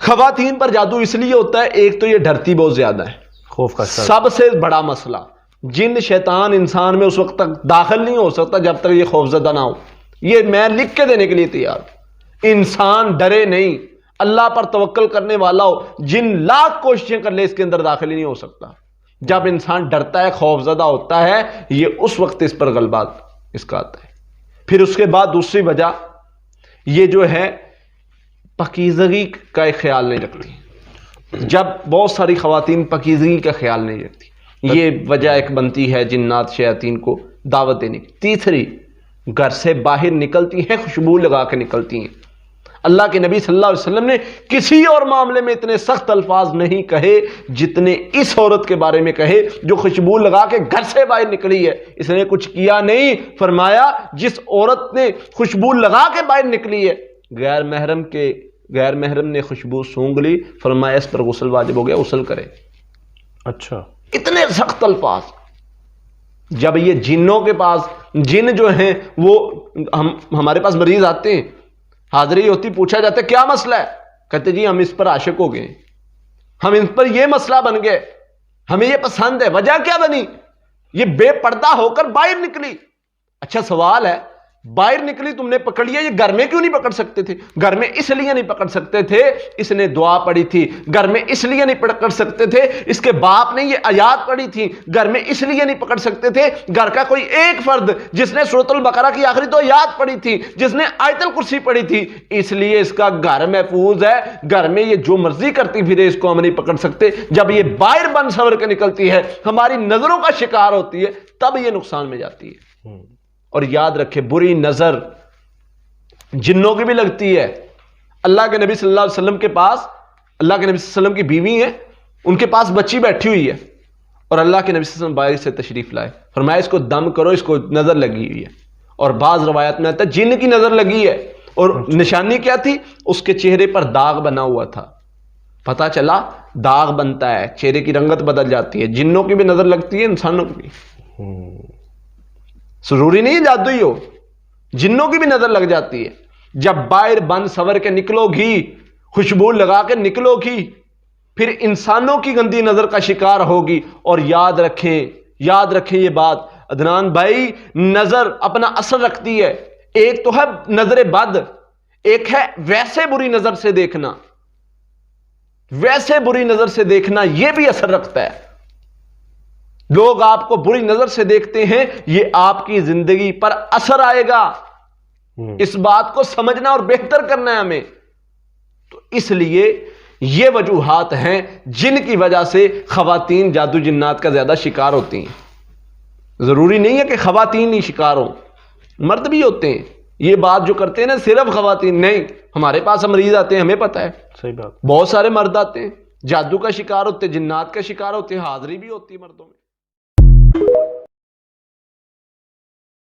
خواتین پر جادو اس لیے ہوتا ہے، ایک تو یہ ڈرتی بہت زیادہ ہے، خوف کا سب سے بڑا مسئلہ جن شیطان انسان میں اس وقت تک داخل نہیں ہو سکتا جب تک یہ خوف زدہ نہ ہو. یہ میں لکھ کے دینے کے لیے تیار. انسان ڈرے نہیں، اللہ پر توکل کرنے والا ہو، جن لاکھ کوششیں کر لے اس کے اندر داخل ہی نہیں ہو سکتا. جب انسان ڈرتا ہے، خوف زدہ ہوتا ہے، یہ اس وقت اس پر غلبہ اس کا آتا ہے. پھر اس کے بعد دوسری وجہ یہ جو ہے پاکیزگی کا ایک خیال نہیں رکھتی. جب بہت ساری خواتین پاکیزگی کا خیال نہیں رکھتی، یہ وجہ ایک بنتی ہے جنات شیاطین کو دعوت دینے کی. تیسری، گھر سے باہر نکلتی ہیں خوشبو لگا کے نکلتی ہیں. اللہ کے نبی صلی اللہ علیہ وسلم نے کسی اور معاملے میں اتنے سخت الفاظ نہیں کہے جتنے اس عورت کے بارے میں کہے جو خوشبو لگا کے گھر سے باہر نکلی ہے. اس نے کچھ کیا نہیں، فرمایا جس عورت نے خوشبو لگا کے باہر نکلی ہے، غیر محرم نے خوشبو سونگھ لی، فرمایا اس پر غسل واجب ہو گیا، غسل کرے. اچھا، اتنے سخت الفاظ. جب یہ جنوں کے پاس، جن جو ہیں وہ ہمارے پاس مریض آتے ہیں، حاضری ہوتی، پوچھا جاتا ہے کیا مسئلہ ہے، کہتے جی ہم اس پر عاشق ہو گئے، ہم اس پر یہ مسئلہ بن گئے، ہمیں یہ پسند ہے. وجہ کیا بنی؟ یہ بے پردہ ہو کر باہر نکلی. اچھا سوال ہے، باہر نکلی تم نے پکڑ لیا، یہ گھر میں کیوں نہیں پکڑ سکتے تھے؟ گھر میں اس لیے نہیں پکڑ سکتے تھے، اس نے دعا پڑھی تھی. گھر میں اس لیے نہیں پکڑ سکتے تھے، اس کے باپ نے یہ آیات پڑھی تھی. گھر میں اس لیے نہیں پکڑ سکتے تھے، گھر کا کوئی ایک فرد جس نے سورۃ البقرہ کی آخری تو آیات پڑھی تھی، جس نے آیت الکرسی پڑھی تھی، اس لیے اس کا گھر محفوظ ہے. گھر میں یہ جو مرضی کرتی پھرے، اس کو ہم نہیں پکڑ سکتے. جب یہ باہر بن سور کے نکلتی ہے، ہماری نظروں کا شکار ہوتی ہے، تب یہ نقصان میں جاتی ہے. اور یاد رکھے، بری نظر جنوں کی بھی لگتی ہے. اللہ کے نبی صلی اللہ علیہ وسلم کے پاس، اللہ کے نبی صلی اللہ علیہ وسلم کی بیوی ہیں، ان کے پاس بچی بیٹھی ہوئی ہے، اور اللہ کے نبی صلی اللہ علیہ وسلم باہر سے تشریف لائے، فرمایا اس کو دم کرو، اس کو نظر لگی ہوئی ہے. اور بعض روایت میں آتا ہے جن کی نظر لگی ہے، اور نشانی کیا تھی؟ اس کے چہرے پر داغ بنا ہوا تھا. پتہ چلا داغ بنتا ہے، چہرے کی رنگت بدل جاتی ہے. جنوں کی بھی نظر لگتی ہے، انسانوں کی بھی. ضروری نہیں جادو ہی ہو، جنوں کی بھی نظر لگ جاتی ہے. جب باہر بن سور کے نکلو گی، خوشبو لگا کے نکلو گی، پھر انسانوں کی گندی نظر کا شکار ہوگی. اور یاد رکھیں یہ بات عدنان بھائی، نظر اپنا اثر رکھتی ہے. ایک تو ہے نظر بد، ایک ہے ویسے بری نظر سے دیکھنا. ویسے بری نظر سے دیکھنا یہ بھی اثر رکھتا ہے. لوگ آپ کو بری نظر سے دیکھتے ہیں، یہ آپ کی زندگی پر اثر آئے گا. اس بات کو سمجھنا اور بہتر کرنا ہے ہمیں. تو اس لیے یہ وجوہات ہیں جن کی وجہ سے خواتین جادو جنات کا زیادہ شکار ہوتی ہیں. ضروری نہیں ہے کہ خواتین ہی شکار ہوں، مرد بھی ہوتے ہیں. یہ بات جو کرتے ہیں نا صرف خواتین نہیں، ہمارے پاس مریض آتے ہیں، ہمیں پتہ ہے، صحیح بات، بہت سارے مرد آتے ہیں جادو کا شکار ہوتے، جنات کا شکار ہوتے ہیں، حاضری بھی ہوتی ہے مردوں میں.